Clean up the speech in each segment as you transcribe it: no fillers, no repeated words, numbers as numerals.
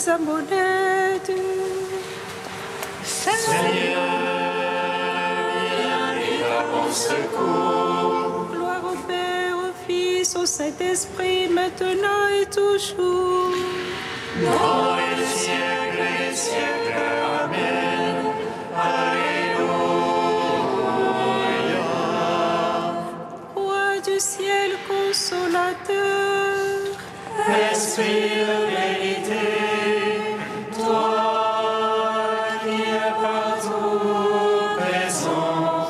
les amonettes. Seigneur, viens vite à mon secours. Gloire au Père, au Fils, au Saint-Esprit, maintenant et toujours. Dans les siècles et les siècles. Amen. Alléluia. Roi du ciel consolateur, Esprit de vérité, toi qui es partout présent,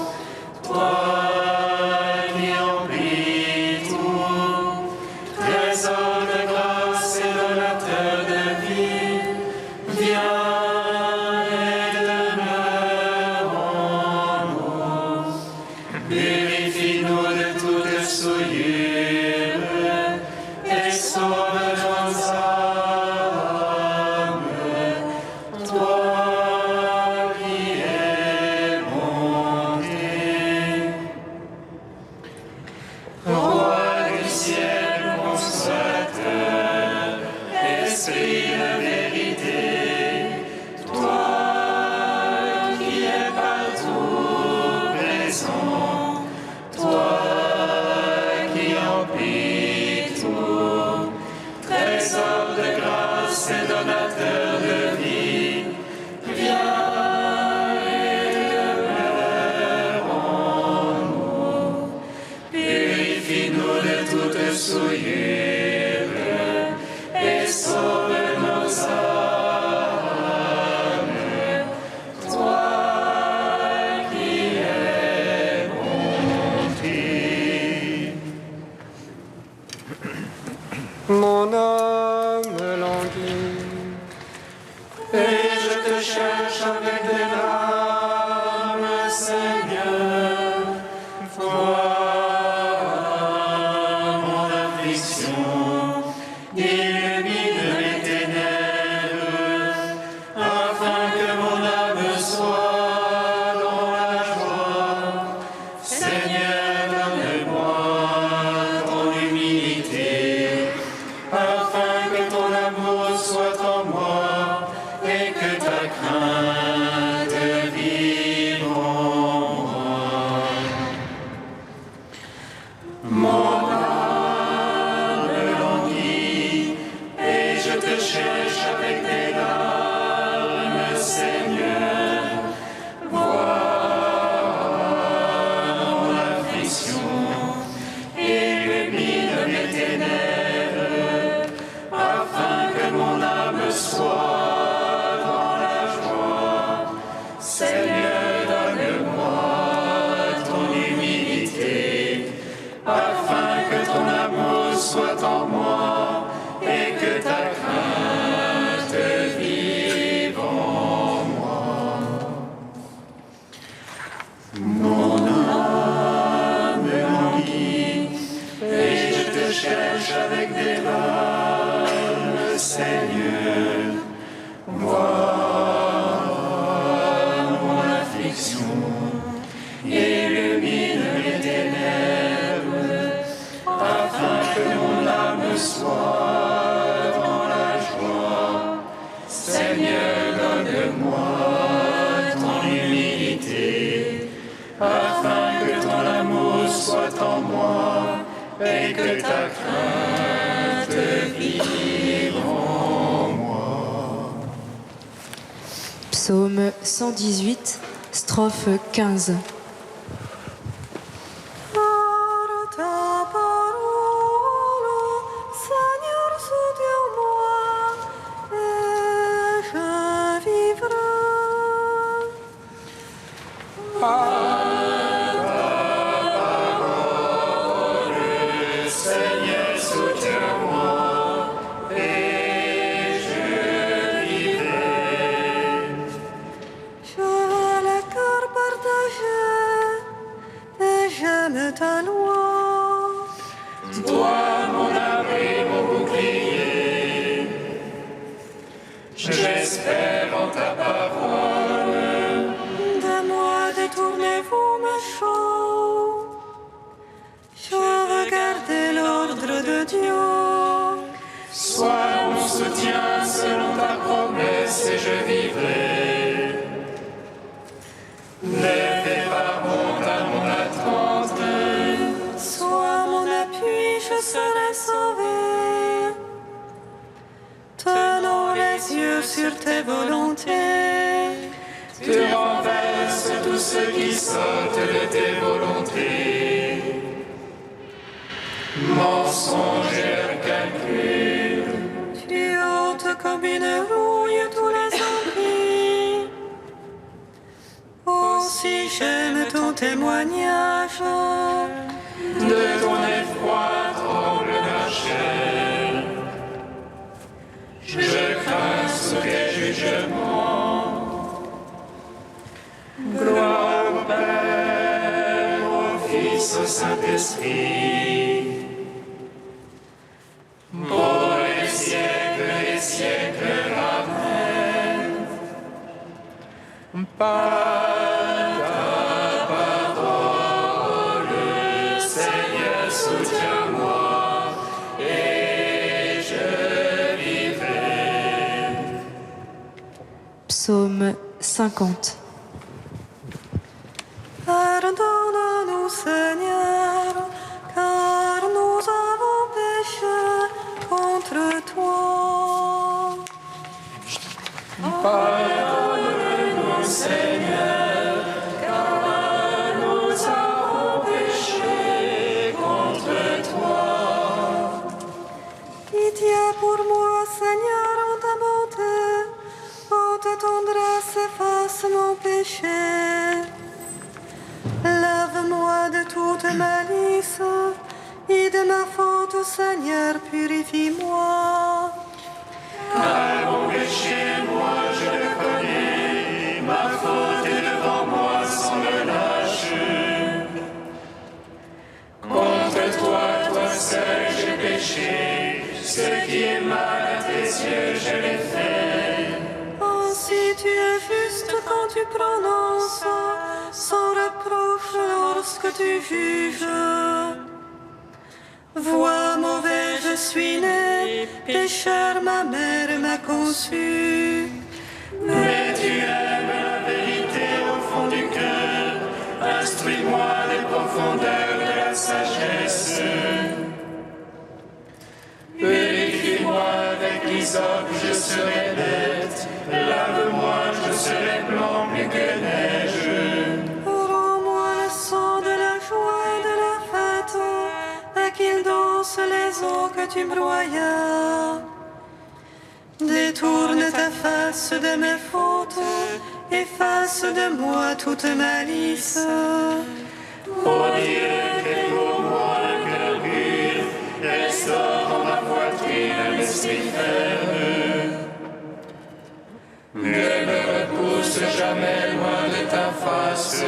toi qui emplis tout, trésor de grâce et donateur de vie, viens et demeure en nous. Purifie-nous de toute souillure et sauve nos âmes. Toi qui es monté, Roi du ciel consolateur, Esprit de vérité, toi qui es partout présent, toi qui emplis tout, trésor de grâce et donateur de vie, viens et demeure en nous. Purifie-nous de toute souillure et sauve nos âmes. Toi qui es monté. Mon âme languit, Et je te cherche avec des larmes, Seigneur. Vois mon affliction, illumine mes ténèbres, afin que mon âme soit dans la joie. Seigneur, donne-moi ton humilité, afin que ton amour soit en moi et que ta crainte vive en moi. Mon âme languit et je te cherche avec des larmes, Seigneur. Vois mon affliction, illumine mes ténèbres, afin que mon âme soit dans la joie. Seigneur, donne-moi ton humilité, afin que ton amour soit en moi et que ta crainte vive en moi. Mon âme languit et je te cherche avec des larmes, Seigneur. Vois mon affliction, illumine mes ténèbres, afin que mon âme soit dans la joie. Seigneur, donne-moi ton humilité, afin que ton amour soit en moi et que ta crainte vive en moi. Psaume 118, strophe 15. par ta parole, Seigneur, soutiens-moi, et je vivrai. Seigneur, soutiens-moi et je vivrai. Je veux le cœur partagé, et j'aime ta loi. Toi, mon abri, mon bouclier, j'espère en ta parole. De moi détournez-vous méchants. Je veux garder l'ordre de Dieu. Sois mon soutien selon ta je vivrai. Ne fais pas honte à mon attente. Sois mon appui, je serai sauvé. Tenons les yeux sur tes volontés. Tu renverses tous ceux qui sortent de tes volontés. Mensonge et leur calcul. Tu ôtes comme une rouille tous les envies. Aussi j'aime ton témoignage. De ton effroi tremble ma chair. Je crains sous tes jugements. Gloire au Père, au Fils, au Saint-Esprit. Pour les siècles des siècles, Amen. Par ta parole, Seigneur, soutiens-moi et je vivrai. Psaume 50. Pardonne-nous, Seigneur, car nous avons péché contre toi. Pardonne-nous, Seigneur, car nous avons péché contre toi. Pitié pour moi, Seigneur, en ta bonté, en ta tendresse, efface mon péché. Lave-moi de toute malice, et de ma faute, Seigneur, purifie-moi. Car mon péché, moi je le connais, ma faute est devant moi sans relâche. Contre toi, toi seul, j'ai péché, ce qui est mal à tes yeux, je l'ai fait. Ainsi tu es juste quand tu prononces, sans reproche lorsque tu juges. Vois mauvais, je suis né, pécheur, ma mère m'a conçu. Mais tu aimes la vérité au fond du cœur, instruis-moi les profondeurs de la sagesse. Purifie-moi avec l'hysope, je serai bête, lave-moi, je serai blanc plus que neige. Rends-moi le son de la joie et de la fête, à qu'ils dansent les eaux que tu broyas. Détourne ta face de mes fautes, efface de moi toute malice. Ô Dieu, fais pour moi un cœur pur, restaure en ma poitrine un esprit ferme. Ne me repousse jamais loin de ta face,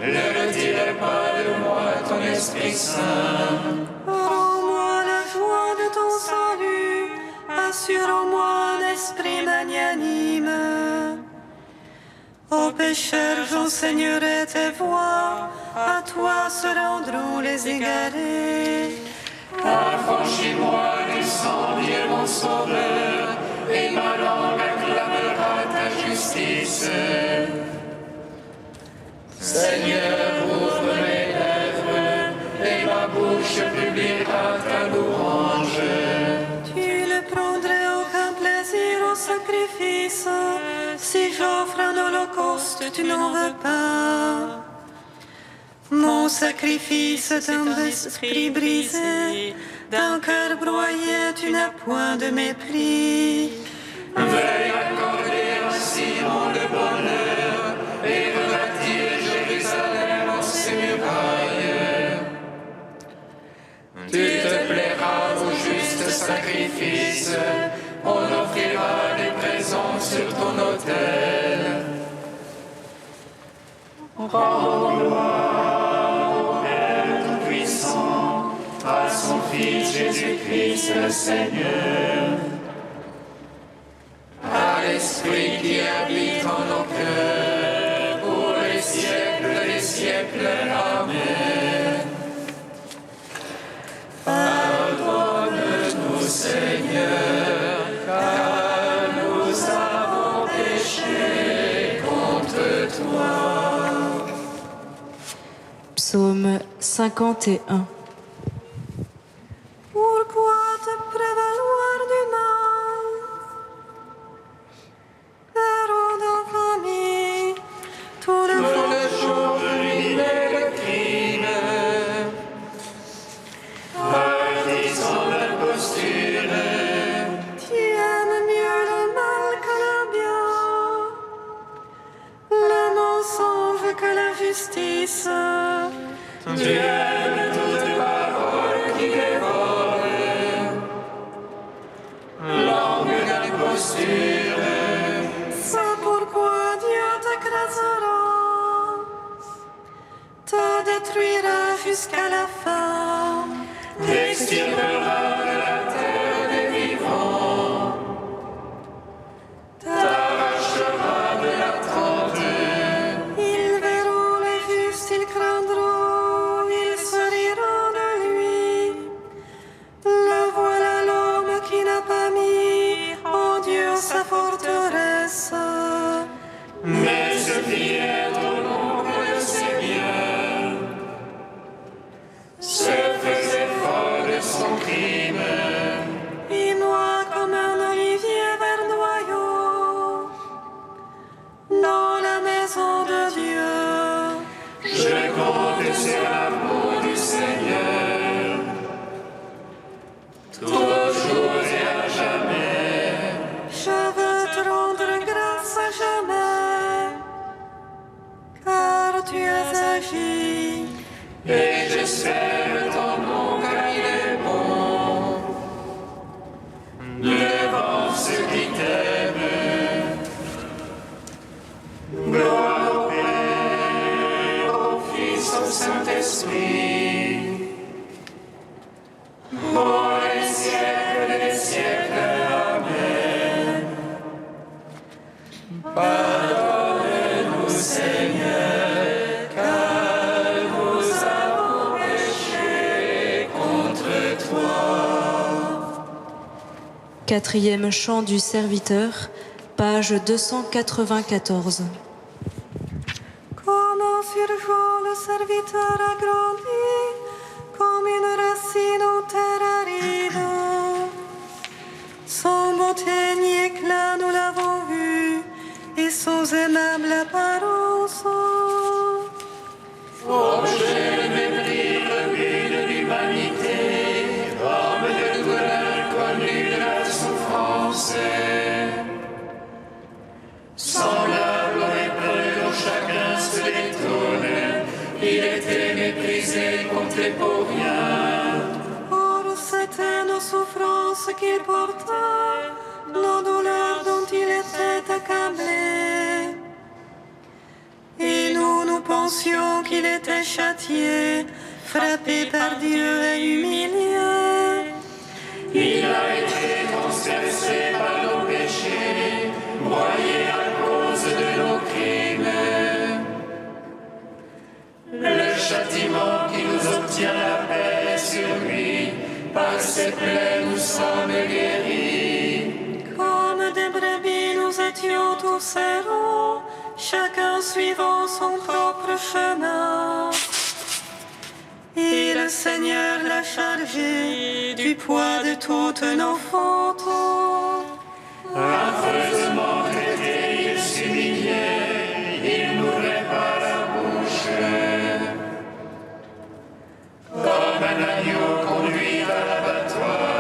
ne retire pas de moi ton Esprit Saint. Rends-moi la joie de ton salut, assure en moi un esprit magnanime. Ô pécheurs, j'enseignerai tes voies, à toi se rendront les égarés. Affranchis-moi du sang, Dieu mon sauveur, et ma langue acclamera ta justice. Seigneur, ouvre mes lèvres, et ma bouche publiera ta louange. Tu ne prendrais aucun plaisir au sacrifice, si j'offre un holocauste, tu n'en veux pas. Mon sacrifice d'un esprit brisé, d'un cœur broyé, tu n'as point de mépris. Veuille accorder à Sion le bonheur, et rebâtir Jérusalem en ses murailles. Tu te plairas au juste sacrifice, on offrira des présents sur ton autel. Rends gloire au Père Tout-Puissant, à son Fils Jésus-Christ le Seigneur, à l'Esprit qui habite en nos cœurs, pour les siècles des siècles. Amen. Pardonne-nous, Seigneur, car nous avons péché. toi. Psaume 51. Pourquoi te prévaloir du mal? Héros d'infamie, tout le jour de nuit le crime, artisan d'imposture, tu aimes mieux le mal que le bien, le mensonge que la justice. tu aimes toute parole qui dévore, langue d'imposture. C'est pourquoi Dieu t'écrasera, te détruira jusqu'à la fin. T'extirpera de la terre des vivants, t'arrachera de la tente. Ils verront les justes, ils craindront, ils se riront de lui. Le voilà l'homme qui n'a pas mis en Dieu sa forteresse. Mais ce qui est au nombre de ses biens se faisait fort de son crime. Il noie comme un olivier verdoyant dans la maison de Dieu. Je compte sur l'amour du Seigneur, toujours et à jamais. Je veux te rendre grâce à jamais, car tu as agi. Et j'espère ton nom car il est bon devant ceux qui t'aiment. Gloire au Père, au Fils, au Saint-Esprit, pour les siècles des siècles. Amen. Pardonne-nous, Seigneur, car nous avons péché contre toi. Quatrième chant du serviteur, page 294. Comment surjoue le serviteur a grandi, comme une racine aux terres arides. Son beauté ni éclat nous l'avons vu, et son aimable apparence. Objet de mépris, rebut de l'humanité, homme de douleur, connu de la souffrance. Semblable au lépreux dont chacun se détourne, il était méprisé, compté pour rien. Or, c'étaient nos souffrances qu'il portait, nos douleurs dont il était accablé. Et nous pensions qu'il était châtié, frappé par Dieu et humilié. Il a été transpercé par nos péchés, broyé à cause de nos crimes. Le châtiment qui nous obtient la paix est sur lui, par ses plaies nous sommes guéris. Comme des brebis, nous étions tous errants, chacun suivant son propre chemin. Et le Seigneur l'a chargé du poids de toutes nos fautes. Affreusement traité, il s'humiliait, il n'ouvrait pas la bouche. Comme un agneau conduit à l'abattoir,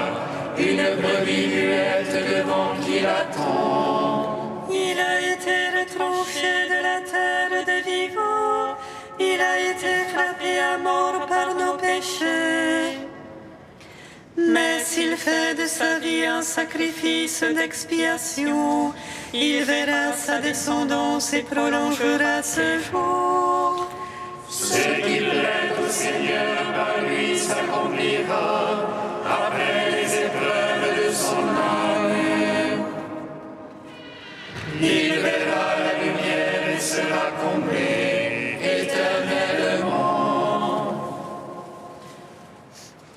une brebis muette devant qui l'attend. Il a été retranché de la terre des vivants, il a été frappé à mort par nos péchés. Mais s'il fait de sa vie un sacrifice d'expiation, il verra sa descendance et prolongera ce jour. Ce qui plaît au Seigneur par lui s'accomplira après les épreuves de son âme. Il verra la lumière et sera comblé éternellement.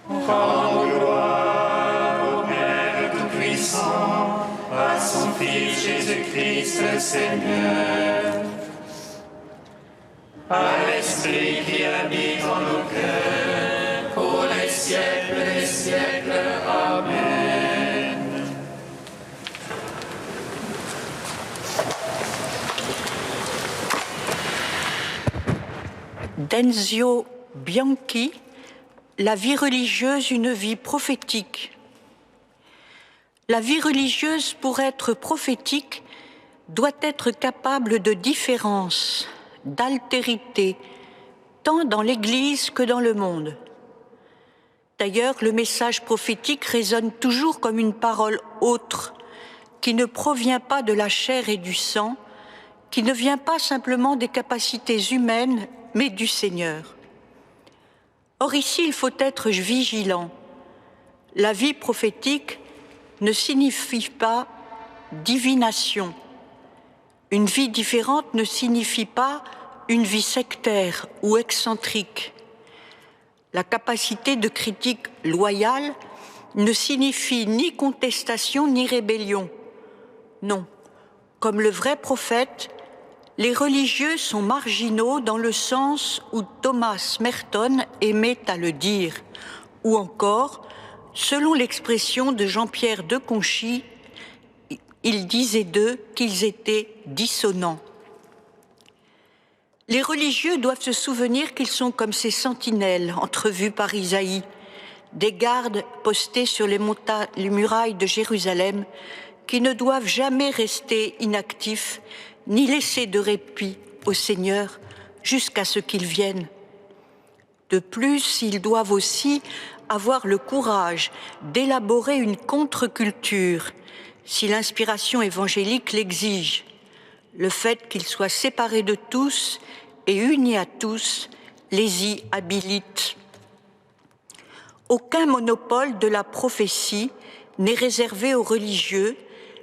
Rends gloire au Père Tout-Puissant, à son Fils Jésus-Christ le Seigneur. à l'Esprit qui habite en nos cœurs, pour les siècles des siècles. Amen. d'Enzio Bianchi, La vie religieuse, une vie prophétique. La vie religieuse, pour être prophétique, doit être capable de différence, d'altérité, tant dans l'Église que dans le monde. D'ailleurs, le message prophétique résonne toujours comme une parole autre, qui ne provient pas de la chair et du sang, qui ne vient pas simplement des capacités humaines, mais du Seigneur. Or ici, il faut être vigilant. La vie prophétique ne signifie pas divination. Une vie différente ne signifie pas une vie sectaire ou excentrique. La capacité de critique loyale ne signifie ni contestation ni rébellion. Non, comme le vrai prophète, les religieux sont marginaux dans le sens où Thomas Merton aimait à le dire, ou encore, selon l'expression de Jean-Pierre de Conchy, il disait d'eux qu'ils étaient dissonants. Les religieux doivent se souvenir qu'ils sont comme ces sentinelles entrevues par Isaïe, des gardes postés sur les murailles de Jérusalem, qui ne doivent jamais rester inactifs ni laisser de répit au Seigneur jusqu'à ce qu'il vienne. De plus, ils doivent aussi avoir le courage d'élaborer une contre-culture, si l'inspiration évangélique l'exige. Le fait qu'ils soient séparés de tous et unis à tous les y habilite. Aucun monopole de la prophétie n'est réservé aux religieux,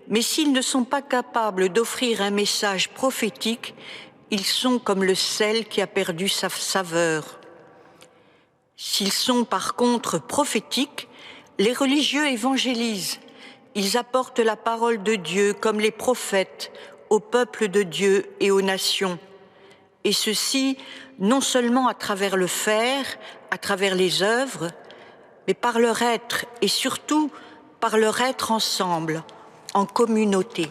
mais s'ils ne sont pas capables d'offrir un message prophétique, ils sont comme le sel qui a perdu sa saveur. S'ils sont par contre prophétiques, les religieux évangélisent. Ils apportent la parole de Dieu comme les prophètes au peuple de Dieu et aux nations. Et ceci, non seulement à travers le faire, à travers les œuvres, mais par leur être et surtout par leur être ensemble, en communauté.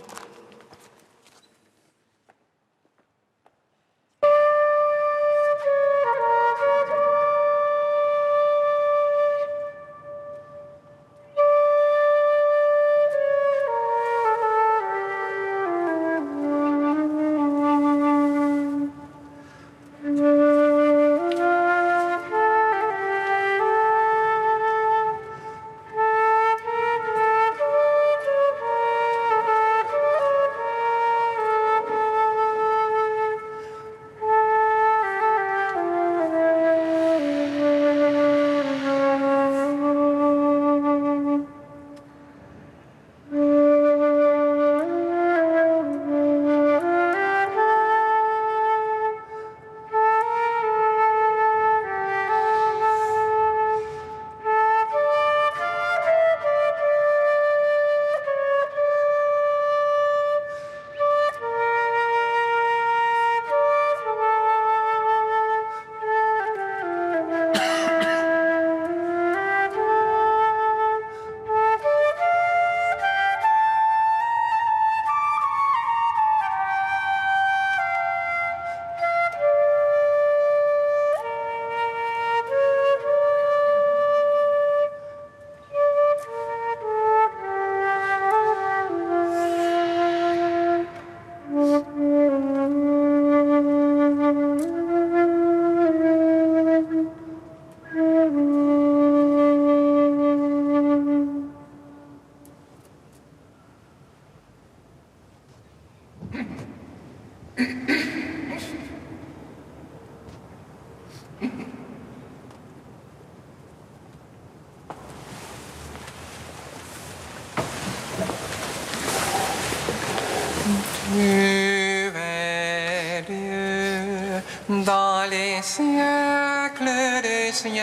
Tu es Dieu dans les siècles des siècles.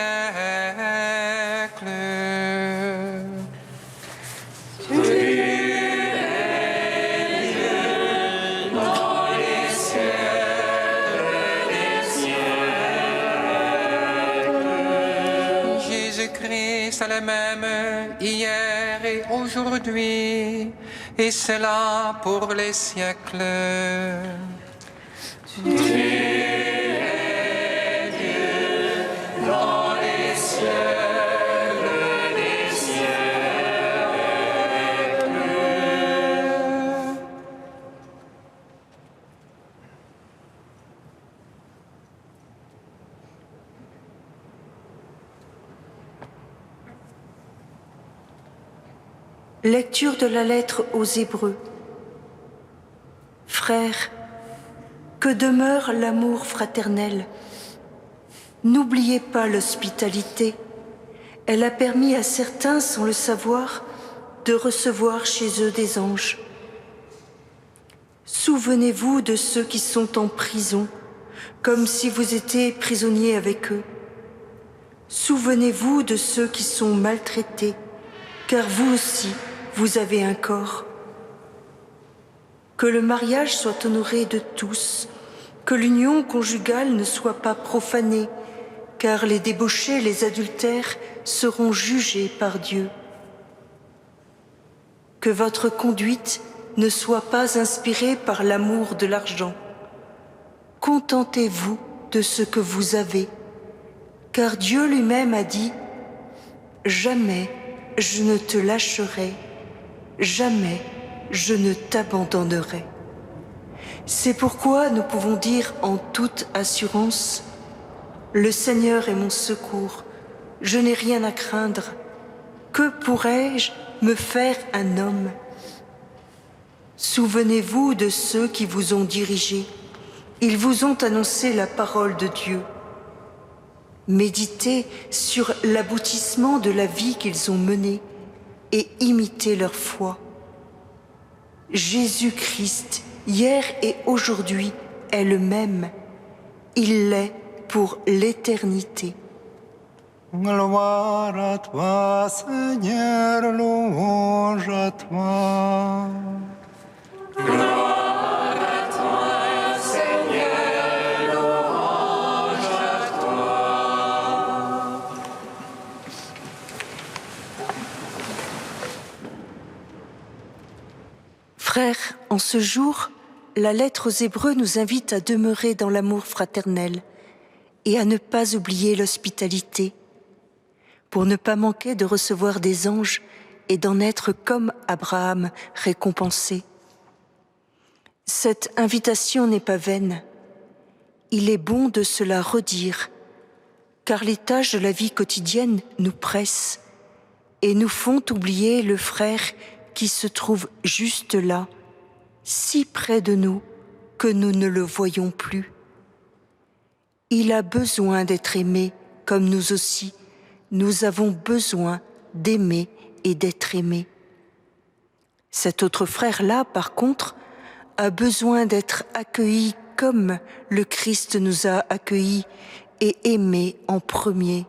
Dans les siècles des Christ est le même hier et aujourd'hui, et cela pour les siècles. Tu es Dieu dans les cieux des siècles. Lecture de la lettre aux Hébreux. Frères, que demeure l'amour fraternel. N'oubliez pas l'hospitalité. Elle a permis à certains, sans le savoir, de recevoir chez eux des anges. Souvenez-vous de ceux qui sont en prison, comme si vous étiez prisonniers avec eux. Souvenez-vous de ceux qui sont maltraités, car vous aussi, vous avez un corps. Que le mariage soit honoré de tous, que l'union conjugale ne soit pas profanée, car les débauchés, les adultères seront jugés par Dieu. Que votre conduite ne soit pas inspirée par l'amour de l'argent. Contentez-vous de ce que vous avez, car Dieu lui-même a dit « Jamais je ne te lâcherai, jamais je ne t'abandonnerai. » C'est pourquoi nous pouvons dire en toute assurance « Le Seigneur est mon secours, je n'ai rien à craindre. Que pourrais-je me faire un homme ?» Souvenez-vous de ceux qui vous ont dirigés. Ils vous ont annoncé la parole de Dieu. Méditez sur l'aboutissement de la vie qu'ils ont menée et imitez leur foi. Jésus-Christ, hier et aujourd'hui, est le même. Il l'est pour l'éternité. Gloire à toi, Seigneur, louange à toi. Gloire à toi, Seigneur, louange à toi. Frères, en ce jour, la lettre aux Hébreux nous invite à demeurer dans l'amour fraternel et à ne pas oublier l'hospitalité, pour ne pas manquer de recevoir des anges et d'en être comme Abraham récompensé. Cette invitation n'est pas vaine. Il est bon de se la redire, car les tâches de la vie quotidienne nous pressent et nous font oublier le frère qui se trouve juste là, si près de nous que nous ne le voyons plus. Il a besoin d'être aimé comme nous aussi. Nous avons besoin d'aimer et d'être aimés. Cet autre frère-là, par contre, a besoin d'être accueilli comme le Christ nous a accueillis et aimés en premier.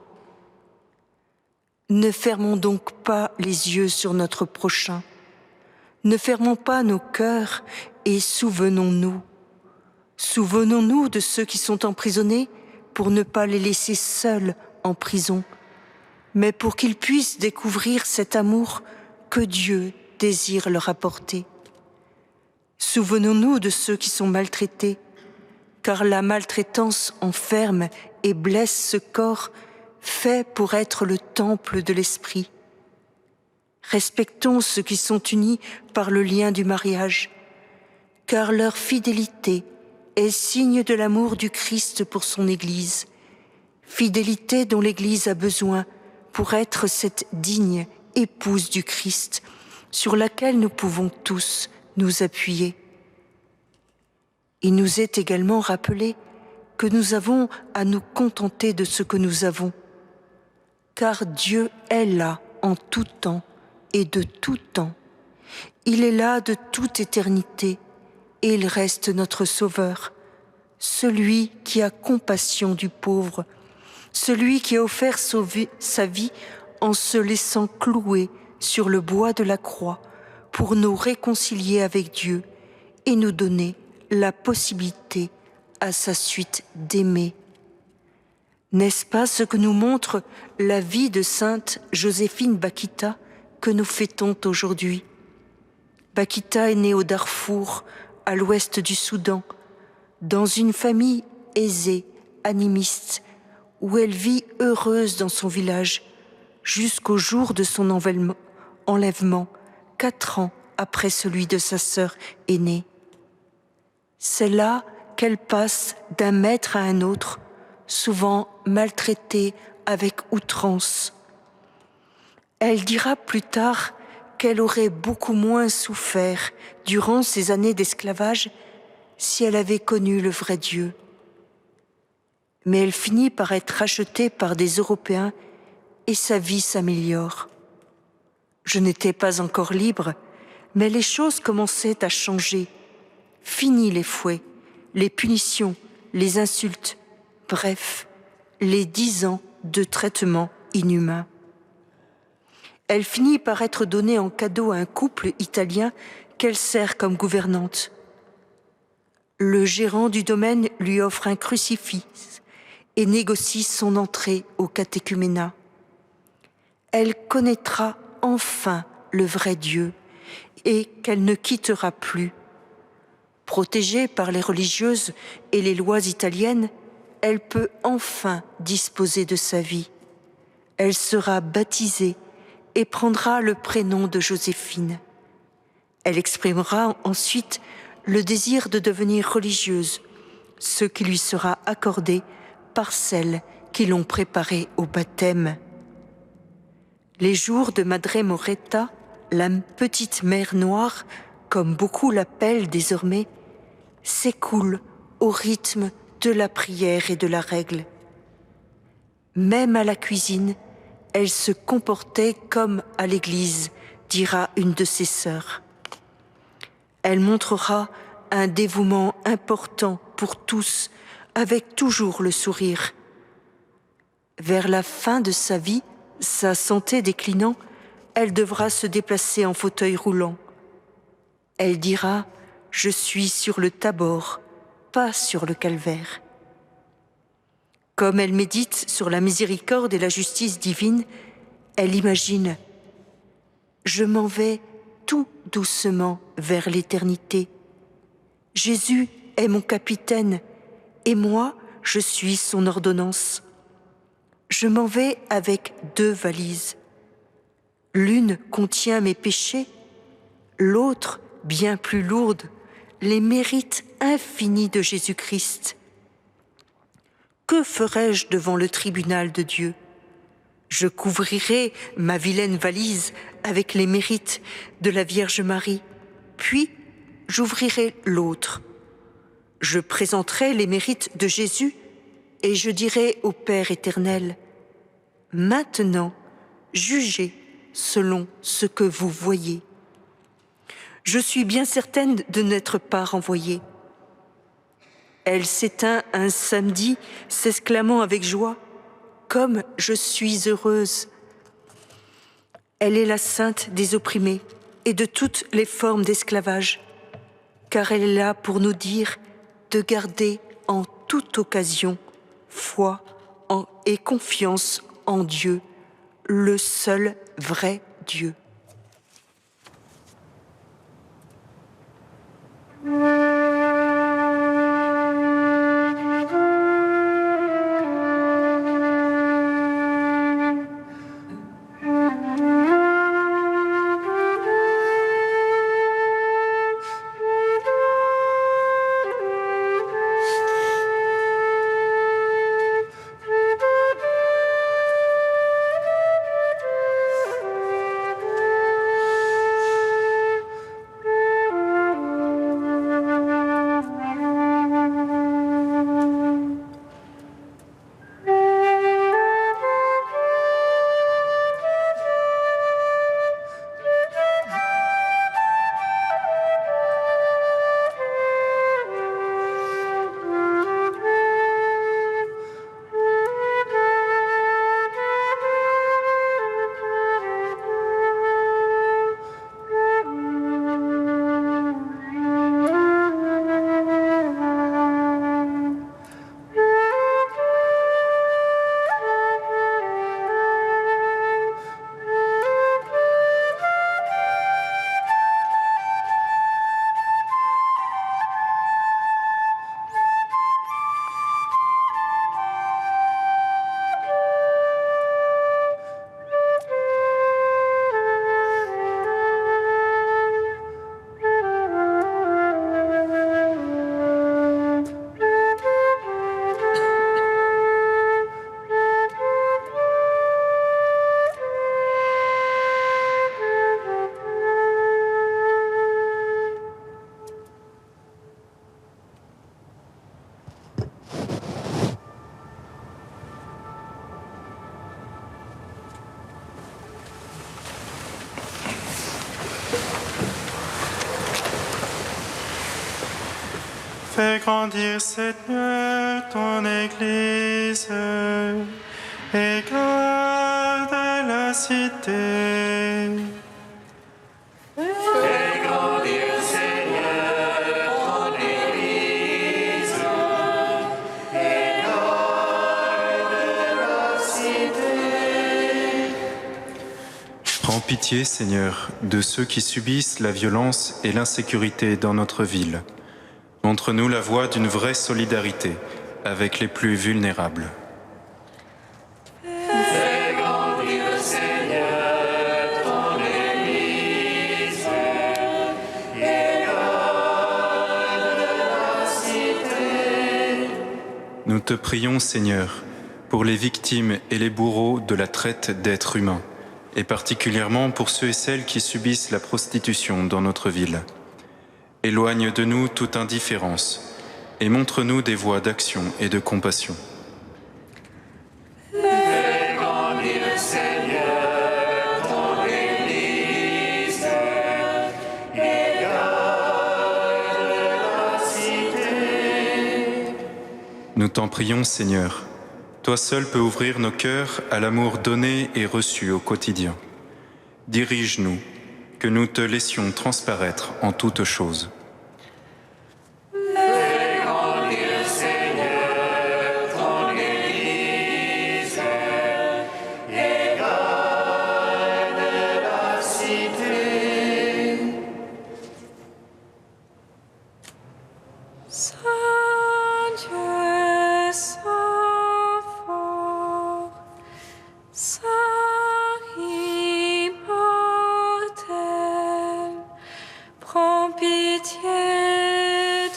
Ne fermons donc pas les yeux sur notre prochain. Ne fermons pas nos cœurs et souvenons-nous. Souvenons-nous de ceux qui sont emprisonnés pour ne pas les laisser seuls en prison, mais pour qu'ils puissent découvrir cet amour que Dieu désire leur apporter. Souvenons-nous de ceux qui sont maltraités, car la maltraitance enferme et blesse ce corps fait pour être le temple de l'esprit. Respectons ceux qui sont unis par le lien du mariage, car leur fidélité est signe de l'amour du Christ pour son Église, fidélité dont l'Église a besoin pour être cette digne épouse du Christ sur laquelle nous pouvons tous nous appuyer. Il nous est également rappelé que nous avons à nous contenter de ce que nous avons, car Dieu est là en tout temps et de tout temps. Il est là de toute éternité et il reste notre Sauveur, celui qui a compassion du pauvre, celui qui a offert sa vie en se laissant clouer sur le bois de la croix pour nous réconcilier avec Dieu et nous donner la possibilité à sa suite d'aimer. N'est-ce pas ce que nous montre la vie de sainte Joséphine Bakita que nous fêtons aujourd'hui? Bakita est née au Darfour, à l'ouest du Soudan, dans une famille aisée, animiste, où elle vit heureuse dans son village, jusqu'au jour de son enlèvement, 4 ans après celui de sa sœur aînée. C'est là qu'elle passe d'un maître à un autre, souvent maltraitée avec outrance. Elle dira plus tard qu'elle aurait beaucoup moins souffert durant ces années d'esclavage si elle avait connu le vrai Dieu. Mais elle finit par être rachetée par des Européens et sa vie s'améliore. Je n'étais pas encore libre, mais les choses commençaient à changer. Fini les fouets, les punitions, les insultes, bref, les 10 ans de traitement inhumain. Elle finit par être donnée en cadeau à un couple italien qu'elle sert comme gouvernante. Le gérant du domaine lui offre un crucifix et négocie son entrée au catéchuménat. Elle connaîtra enfin le vrai Dieu et qu'elle ne quittera plus. Protégée par les religieuses et les lois italiennes, elle peut enfin disposer de sa vie. Elle sera baptisée et prendra le prénom de Joséphine. Elle exprimera ensuite le désir de devenir religieuse, ce qui lui sera accordé par celles qui l'ont préparée au baptême. Les jours de Madre Moretta, la petite mère noire, comme beaucoup l'appellent désormais, s'écoulent au rythme de la prière et de la règle. Même à la cuisine, elle se comportait comme à l'église, dira une de ses sœurs. Elle montrera un dévouement important pour tous, avec toujours le sourire. Vers la fin de sa vie, sa santé déclinant, elle devra se déplacer en fauteuil roulant. Elle dira « Je suis sur le Tabor, pas sur le calvaire ». Comme elle médite sur la miséricorde et la justice divine, elle imagine « Je m'en vais tout doucement vers l'éternité. Jésus est mon capitaine et moi, je suis son ordonnance. Je m'en vais avec 2 valises. L'une contient mes péchés, l'autre, bien plus lourde, les mérites infinis de Jésus-Christ. Que ferai-je devant le tribunal de Dieu? Je couvrirai ma vilaine valise avec les mérites de la Vierge Marie, puis j'ouvrirai l'autre. Je présenterai les mérites de Jésus et je dirai au Père éternel, « Maintenant, jugez selon ce que vous voyez. » Je suis bien certaine de n'être pas renvoyée. Elle s'éteint un samedi, s'exclamant avec joie, « Comme je suis heureuse !» Elle est la sainte des opprimés et de toutes les formes d'esclavage, car elle est là pour nous dire de garder en toute occasion foi et confiance en Dieu, le seul vrai Dieu. Fais grandir, Seigneur, ton Église et garde la cité. Fais grandir, Seigneur, ton Église et garde la cité. Prends pitié, Seigneur, de ceux qui subissent la violence et l'insécurité dans notre ville. Montre-nous la voie d'une vraie solidarité avec les plus vulnérables. Fais grandir, Seigneur, ton Église et garde la cité. Nous te prions, Seigneur, pour les victimes et les bourreaux de la traite d'êtres humains, et particulièrement pour ceux et celles qui subissent la prostitution dans notre ville. Éloigne de nous toute indifférence et montre-nous des voies d'action et de compassion. Fais grandir, Seigneur, ton Église et garde la cité. Nous t'en prions, Seigneur. Toi seul peux ouvrir nos cœurs à l'amour donné et reçu au quotidien. Dirige-nous, que nous te laissions transparaître en toutes choses. Fais grandir, Seigneur, ton Église et garde la cité. Saint Dieu, Saint fort, Saint prends pitié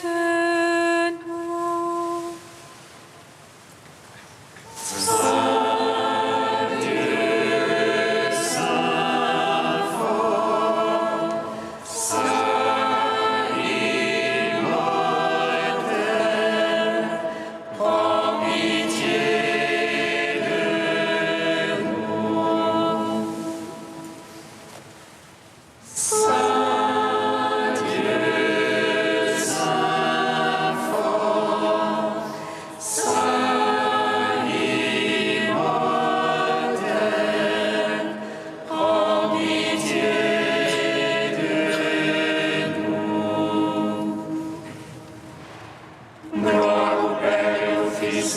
de nous. Saint Dieu, Saint fort, Saint immortel, prends pitié de nous.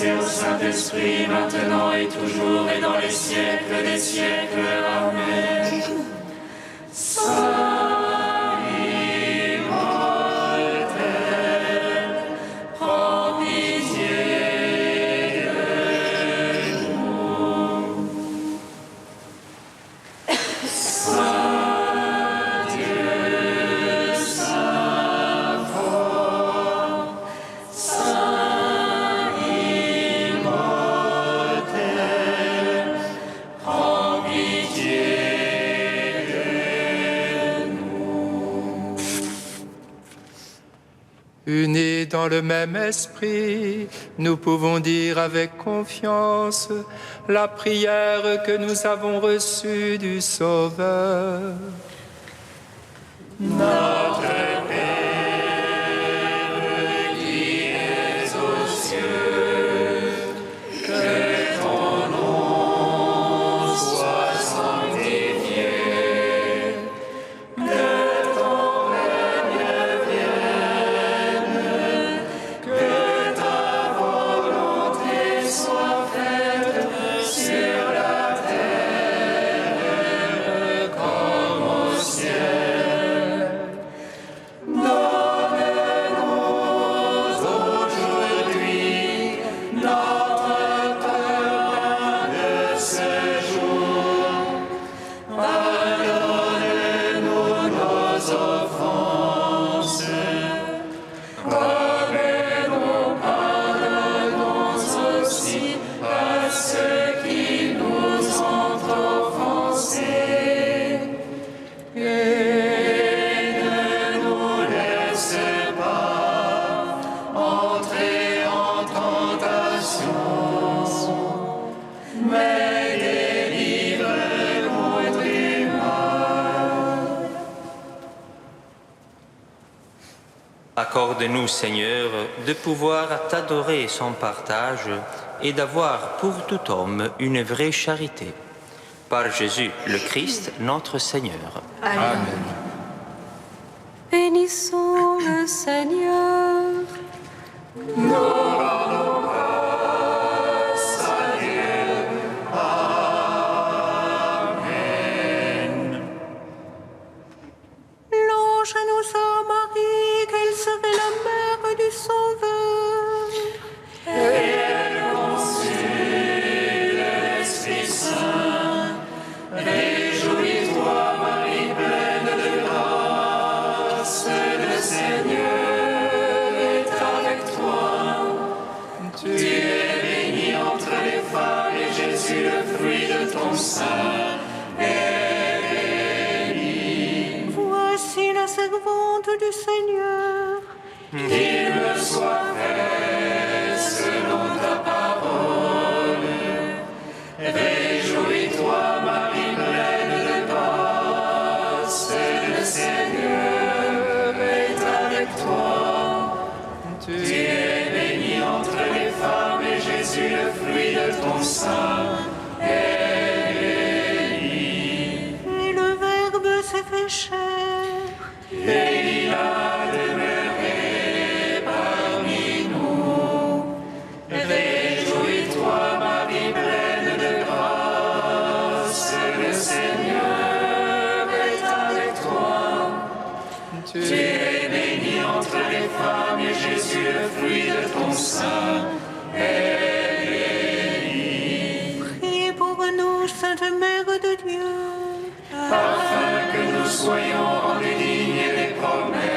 Et au Saint-Esprit, maintenant et toujours et dans les siècles des siècles. Amen. Saint immortel, prends pitié de nous. Saint Dieu, Saint fort, Saint Unis dans le même esprit, nous pouvons dire avec confiance la prière que nous avons reçue du Sauveur. Notre Père qui es aux cieux, que ton nom soit sanctifié, que ton règne vienne, que ta volonté soit faite sur la terre comme au ciel. Accorde-nous, Seigneur, de pouvoir t'adorer sans partage et d'avoir pour tout homme une vraie charité. Par Jésus le Christ, notre Seigneur. Amen. Bénissons le Seigneur. L'ange annonça à Marie qu'elle serait la mère du Sauveur. Réjouis-toi, Marie pleine de grâce, le Seigneur est avec toi. Tu es bénie entre les femmes et Jésus, le fruit de ton sein, est béni. Voici la servante du Seigneur. Qu'il me soit fait selon ta parole. Réjouis-toi, Marie pleine de grâce, le Seigneur est avec toi. Tu es bénie entre les femmes et Jésus, le fruit de ton sein, est béni. Et le Verbe s'est fait chair. Et il a demeuré parmi nous. Réjouis-toi, Marie pleine de grâce, le Seigneur est avec toi. Tu es bénie entre les femmes et Jésus, le fruit de ton sein, est béni. Priez pour nous, Sainte Mère de Dieu. Afin que nous soyons rendus dignes des promesses